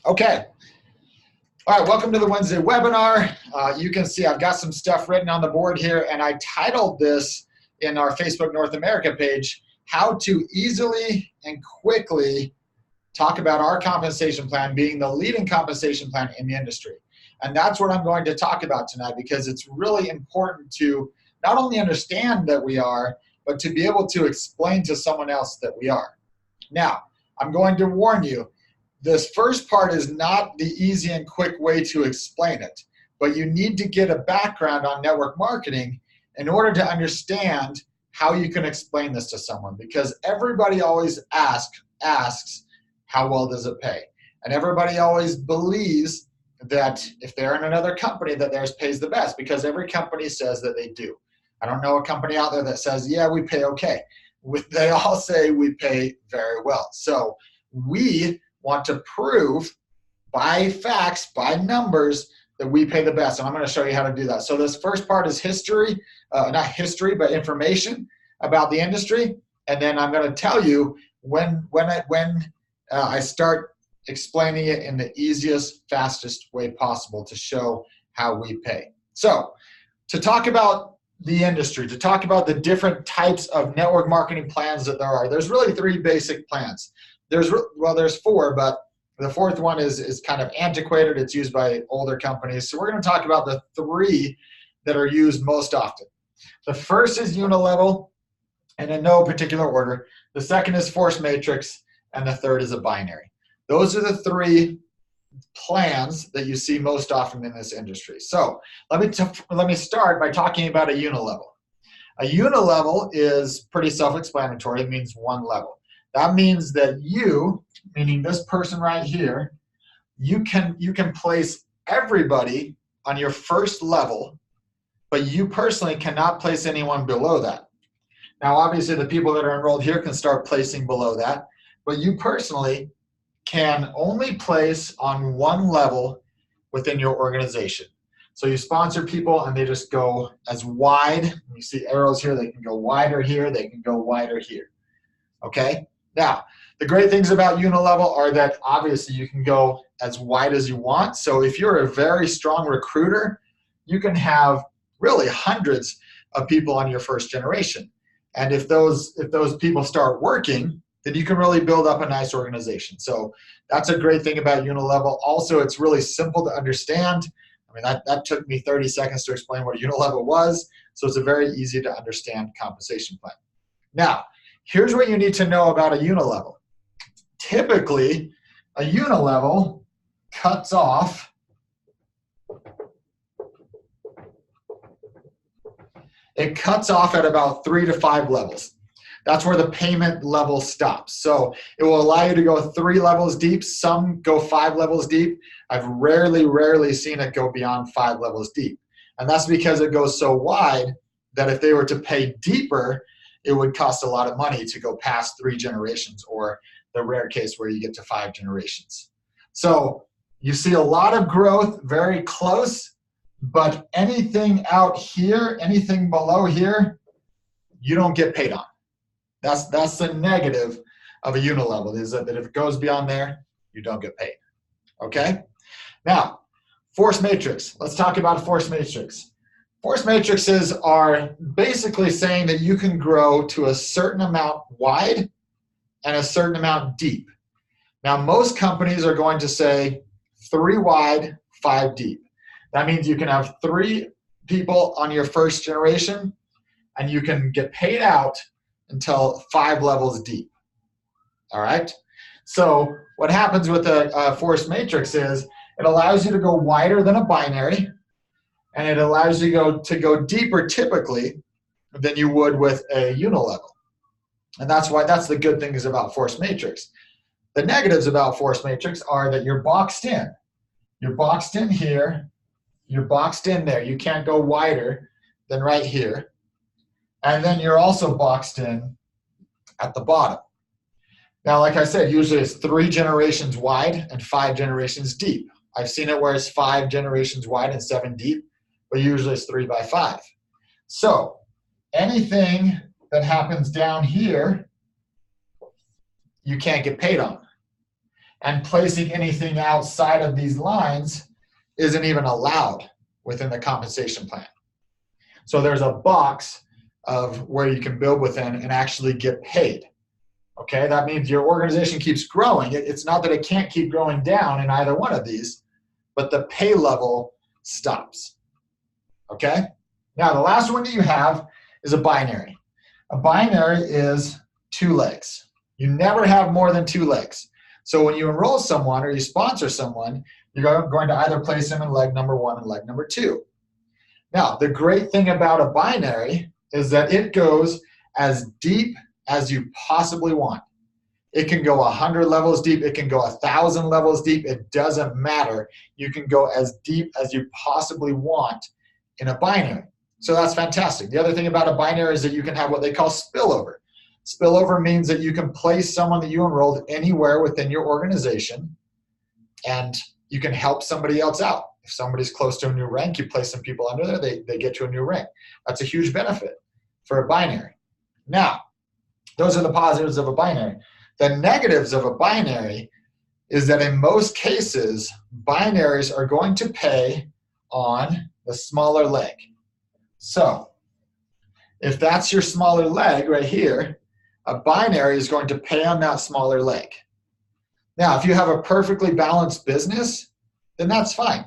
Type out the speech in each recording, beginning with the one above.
Okay. All right, welcome to the Wednesday webinar. You can see I've got some stuff written on the board here, and I titled this in our Facebook North America page, How to Easily and Quickly Talk About Our Compensation Plan Being the Leading Compensation Plan in the Industry. And that's what I'm going to talk about tonight, because it's really important to not only understand that we are, but to be able to explain to someone else that we are. Now, I'm going to warn you, this first part is not the easy and quick way to explain it, but you need to get a background on network marketing in order to understand how you can explain this to someone, because everybody always asks, how well does it pay? And everybody always believes that if they're in another company that theirs pays the best, because every company says that they do. I don't know a company out there that says, yeah, we pay okay. They all say we pay very well. So we want to prove by facts, by numbers, that we pay the best. And I'm going to show you how to do that. So this first part is history, not history, but information about the industry. And then I'm going to tell you when I start explaining it in the easiest, fastest way possible to show how we pay. So to talk about the industry, to talk about the different types of network marketing plans that there are, there's really three basic plans. There's four, but the fourth one is kind of antiquated. It's used by older companies. So we're going to talk about the three that are used most often. The first is unilevel, and in no particular order. The second is force matrix, and the third is a binary. Those are the three plans that you see most often in this industry. So let me start by talking about a unilevel. A unilevel is pretty self-explanatory. It means one level. That means that you, meaning this person right here, you can place everybody on your first level, but you personally cannot place anyone below that. Now, obviously, the people that are enrolled here can start placing below that, but you personally can only place on one level within your organization. So you sponsor people and they just go as wide. You see arrows here, they can go wider here, they can go wider here. Okay? Now, the great things about unilevel are that obviously you can go as wide as you want. So if you're a very strong recruiter, you can have really hundreds of people on your first generation. And if those people start working, then you can really build up a nice organization. So that's a great thing about unilevel. Also, it's really simple to understand. I mean, that took me 30 seconds to explain what a unilevel was. So it's a very easy to understand compensation plan. Now, here's what you need to know about a unilevel. Typically, a unilevel cuts off at about 3 to 5 levels. That's where the payment level stops. So it will allow you to go 3 levels deep. Some go 5 levels deep. I've rarely seen it go beyond 5 levels deep. And that's because it goes so wide that if they were to pay deeper, it would cost a lot of money to go past 3 generations, or the rare case where you get to 5 generations. So you see a lot of growth very close, but anything out here, anything below here, you don't get paid on. That's the negative of a unilevel, is that if it goes beyond there, you don't get paid. Okay? Now, force matrix. Let's talk about force matrix. Force matrices are basically saying that you can grow to a certain amount wide and a certain amount deep. Now, most companies are going to say 3 wide, 5 deep. That means you can have 3 people on your first generation, and you can get paid out until 5 levels deep. All right? So what happens with a force matrix is it allows you to go wider than a binary, and it allows you to go deeper typically than you would with a unilevel. And that's the good things about force matrix. The negatives about force matrix are that you're boxed in. You're boxed in here. You're boxed in there. You can't go wider than right here. And then you're also boxed in at the bottom. Now, like I said, usually it's 3 generations wide and 5 generations deep. I've seen it where it's 5 generations wide and 7 deep, but usually it's 3 by 5. So anything that happens down here, you can't get paid on. and placing anything outside of these lines isn't even allowed within the compensation plan. So there's a box of where you can build within and actually get paid. Okay, that means your organization keeps growing. It's not that it can't keep growing down in either one of these, but the pay level stops. Okay, now the last one that you have is a binary. A binary is 2 legs. You never have more than 2 legs. So when you enroll someone or you sponsor someone, you're going to either place them in leg number 1 and leg number 2. Now, the great thing about a binary is that it goes as deep as you possibly want. It can go 100 levels deep. It can go 1,000 levels deep. It doesn't matter. You can go as deep as you possibly want in a binary. So that's fantastic. The other thing about a binary is that you can have what they call spillover. Spillover means that you can place someone that you enrolled anywhere within your organization, and you can help somebody else out. If somebody's close to a new rank, you place some people under there, they get to a new rank. That's a huge benefit for a binary. Now, those are the positives of a binary. The negatives of a binary is that in most cases, binaries are going to pay on the smaller leg. So if that's your smaller leg right here, a binary is going to pay on that smaller leg. Now, if you have a perfectly balanced business, then that's fine.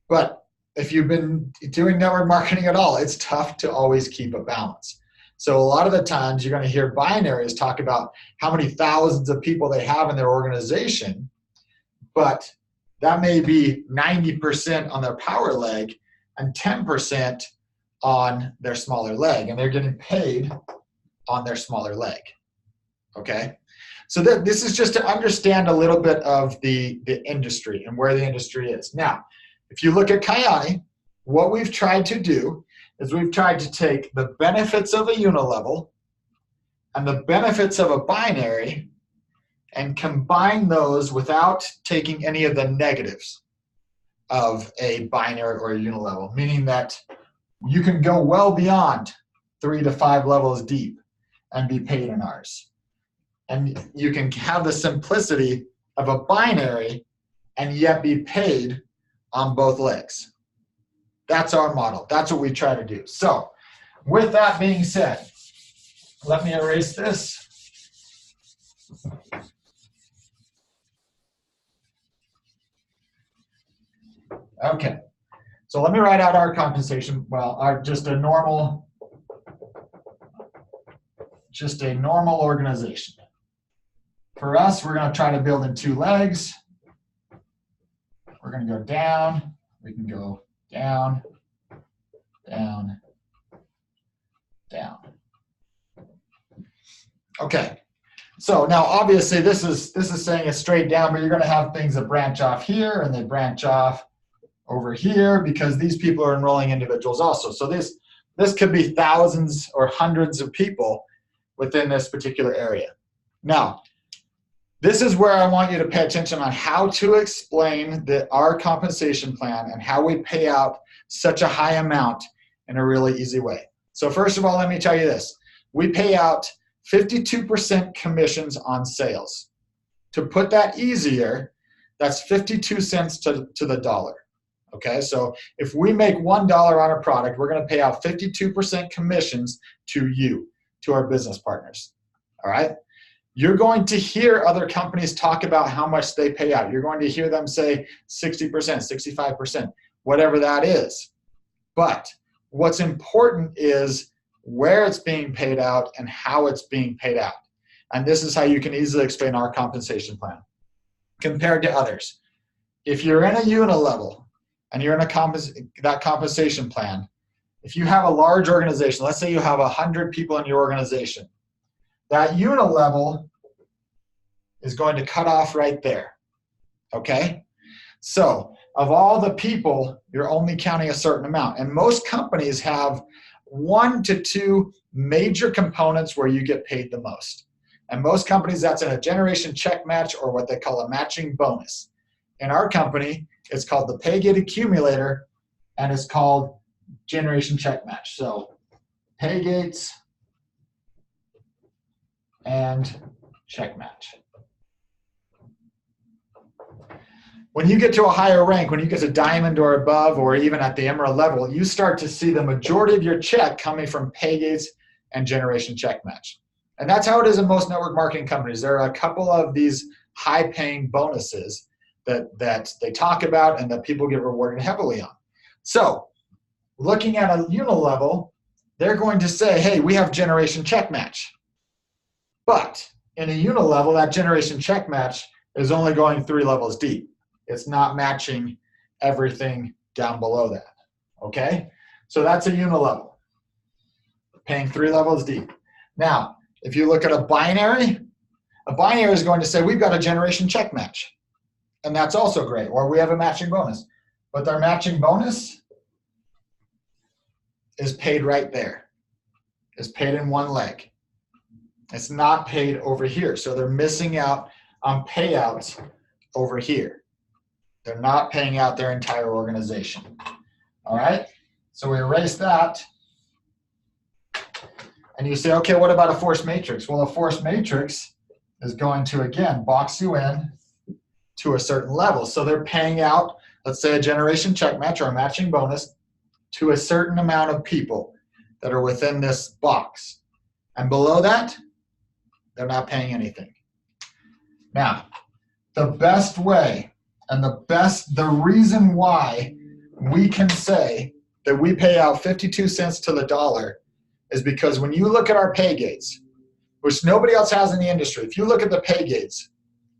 But if you've been doing network marketing at all, it's tough to always keep a balance. So a lot of the times you're going to hear binaries talk about how many thousands of people they have in their organization, but that may be 90% on their power leg and 10% on their smaller leg, and they're getting paid on their smaller leg. Okay? So this is just to understand a little bit of the industry and where the industry is. Now, if you look at Kyäni, what we've tried to do is we've tried to take the benefits of a unilevel and the benefits of a binary and combine those without taking any of the negatives of a binary or a unilevel, meaning that you can go well beyond 3 to 5 levels deep and be paid in ours. And you can have the simplicity of a binary and yet be paid on both legs. That's our model. That's what we try to do. So with that being said, let me erase this. Okay. So let me write out our compensation. Well, just a normal organization. For us, we're going to try to build in 2 legs. We're going to go down. We can go down, down, down. Okay. So now, obviously, this is saying it's straight down, but you're going to have things that branch off here and they branch off over here because these people are enrolling individuals also. So this could be thousands or hundreds of people within this particular area. Now, this is where I want you to pay attention on how to explain our compensation plan and how we pay out such a high amount in a really easy way. So first of all, let me tell you this. We pay out 52% commissions on sales. To put that easier, that's 52 cents to the dollar. Okay, so if we make $1 on a product, we're going to pay out 52% commissions to you, to our business partners. All right? You're going to hear other companies talk about how much they pay out. You're going to hear them say 60%, 65%, whatever that is. But what's important is where it's being paid out and how it's being paid out. And this is how you can easily explain our compensation plan compared to others. If you're in a unilevel and you're in that compensation plan, if you have a large organization, let's say you have 100 people in your organization, that unilevel is going to cut off right there, okay? So of all the people, you're only counting a certain amount. And most companies have 1 to 2 major components where you get paid the most. And most companies, that's in a generation check match or what they call a matching bonus. In our company, it's called the pay gate accumulator, and it's called generation check match. So pay gates and check match. when you get to a higher rank, when you get to diamond or above, or even at the emerald level, you start to see the majority of your check coming from pay gates and generation check match. And that's how it is in most network marketing companies. There are a couple of these high-paying bonuses that they talk about and that people get rewarded heavily on. So looking at a unilevel, they're going to say, hey, we have generation check match. But in a unilevel, that generation check match is only going 3 levels deep. It's not matching everything down below that, okay? So that's a unilevel, paying 3 levels deep. Now, if you look at a binary is going to say, we've got a generation check match, and that's also great, or we have a matching bonus. But their matching bonus is paid right there. It's paid in one leg. It's not paid over here, so they're missing out on payouts over here. They're not paying out their entire organization. All right? So we erase that. And you say, okay, what about a force matrix? Well, a force matrix is going to, again, box you in to a certain level. So they're paying out, let's say, a generation check match or a matching bonus to a certain amount of people that are within this box. And below that, they're not paying anything. Now, the best way and the reason why we can say that we pay out 52 cents to the dollar is because when you look at our pay gates, which nobody else has in the industry, if you look at the pay gates,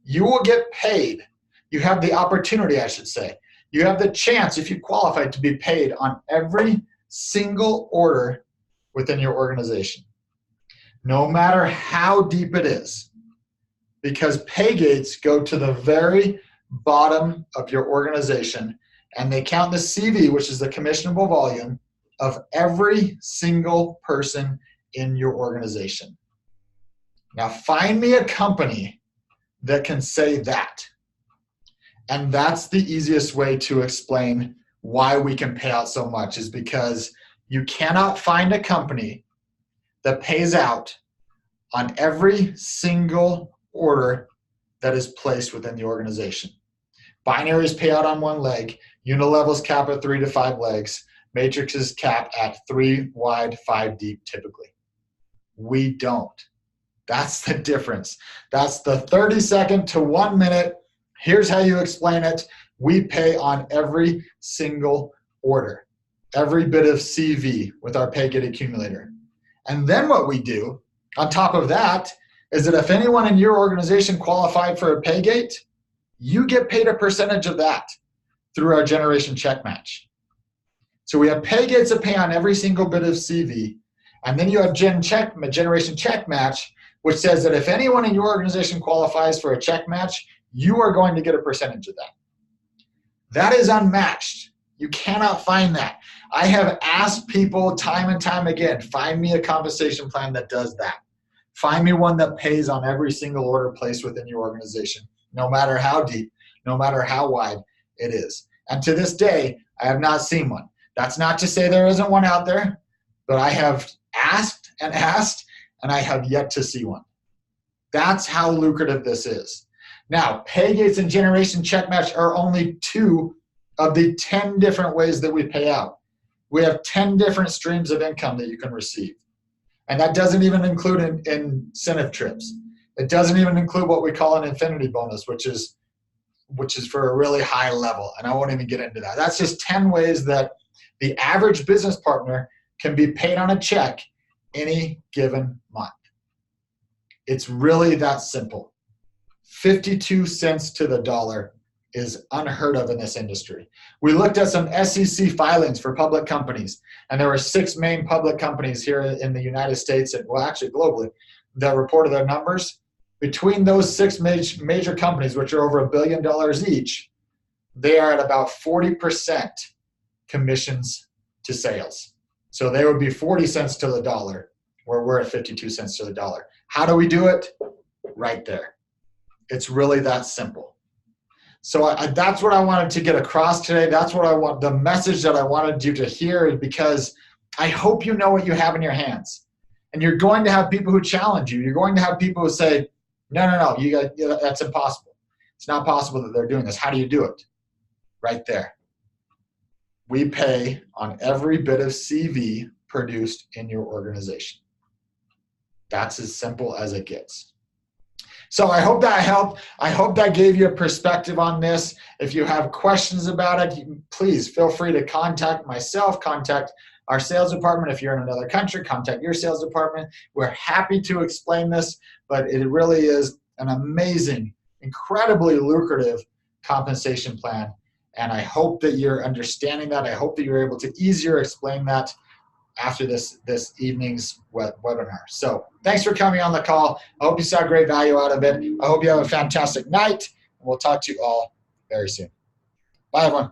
you will get paid. You have the opportunity, I should say. You have the chance, if you qualify, to be paid on every single order within your organization, no matter how deep it is, because pay gates go to the very bottom of your organization, and they count the CV, which is the commissionable volume, of every single person in your organization. Now find me a company that can say that. And that's the easiest way to explain why we can pay out so much, is because you cannot find a company that pays out on every single order that is placed within the organization. Binaries pay out on one leg, unilevels cap at 3 to 5 legs, matrices cap at 3 wide, 5 deep typically. We don't. That's the difference. That's the 30-second to 1 minute. Here's how you explain it. We pay on every single order, every bit of CV with our pay gate accumulator. And then what we do on top of that is that if anyone in your organization qualified for a pay gate, you get paid a percentage of that through our generation check match. So we have pay gates that pay on every single bit of CV, and then you have generation check match, which says that if anyone in your organization qualifies for a check match, you are going to get a percentage of that. That is unmatched. You cannot find that. I have asked people time and time again, find me a compensation plan that does that. Find me one that pays on every single order placed within your organization, no matter how deep, no matter how wide it is. And to this day, I have not seen one. That's not to say there isn't one out there, but I have asked, and I have yet to see one. That's how lucrative this is. Now, pay gates and generation check match are only 2 of the 10 different ways that we pay out. We have 10 different streams of income that you can receive. And that doesn't even include incentive trips. It doesn't even include what we call an infinity bonus, which is for a really high level. And I won't even get into that. That's just 10 ways that the average business partner can be paid on a check any given month. It's really that simple. 52 cents to the dollar is unheard of in this industry. We looked at some SEC filings for public companies, and there were 6 main public companies here in the United States, and well, actually globally, that reported their numbers. Between those 6 major companies, which are over $1 billion each, they are at about 40% commissions to sales. So they would be 40 cents to the dollar, where we're at 52 cents to the dollar. How do we do it? Right there. It's really that simple. So that's what I wanted to get across today. That's what I want, the message that I wanted you to hear, is because I hope you know what you have in your hands. And you're going to have people who challenge you. You're going to have people who say, no, that's impossible. It's not possible that they're doing this. How do you do it? Right there. We pay on every bit of CV produced in your organization. That's as simple as it gets. So I hope that helped. I hope that gave you a perspective on this. If you have questions about it, please feel free to contact myself, contact our sales department. If you're in another country, contact your sales department. We're happy to explain this, but it really is an amazing, incredibly lucrative compensation plan. And I hope that you're understanding that. I hope that you're able to easier explain that after this evening's webinar. So thanks for coming on the call. I hope you saw great value out of it. I hope you have a fantastic night, and we'll talk to you all very soon. Bye, everyone.